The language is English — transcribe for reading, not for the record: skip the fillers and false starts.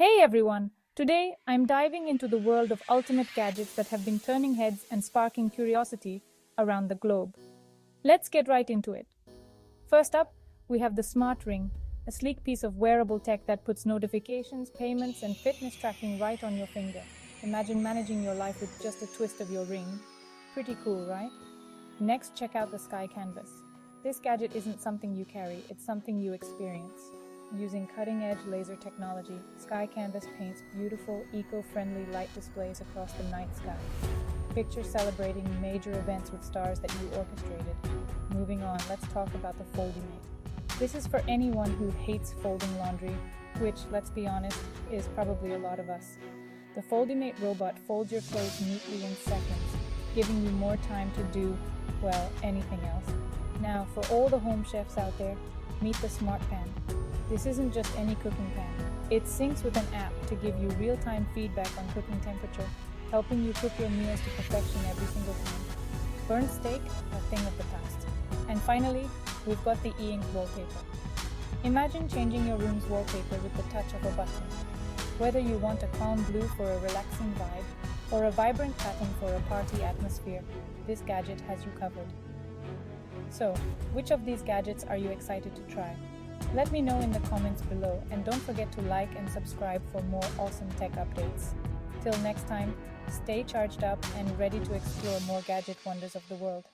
Hey everyone! Today I'm diving into the world of ultimate gadgets that have been turning heads and sparking curiosity around the globe. Let's get right into it. First up, we have the Smart Ring, a sleek piece of wearable tech that puts notifications, payments, and fitness tracking right on your finger. Imagine managing your life with just a twist of your ring. Pretty cool, right? Next, check out the Sky Canvas. This gadget isn't something you carry, it's something you experience. Using cutting-edge laser technology, Sky Canvas paints beautiful, eco-friendly light displays across the night sky. Picture celebrating major events with stars that you orchestrated. Moving on, let's talk about the Foldimate. This is for anyone who hates folding laundry, which, let's be honest, is probably a lot of us. The Foldimate robot folds your clothes neatly in seconds, giving you more time to do, well, anything else. Now, for all the home chefs out there, meet the Smart Pan. This isn't just any cooking pan. It syncs with an app to give you real-time feedback on cooking temperature, helping you cook your meals to perfection every single time. Burnt steak, a thing of the past. And finally, we've got the e-ink wallpaper. Imagine changing your room's wallpaper with the touch of a button. Whether you want a calm blue for a relaxing vibe, or a vibrant pattern for a party atmosphere, this gadget has you covered. So, which of these gadgets are you excited to try? Let me know in the comments below, and don't forget to like and subscribe for more awesome tech updates. Till next time, stay charged up and ready to explore more gadget wonders of the world.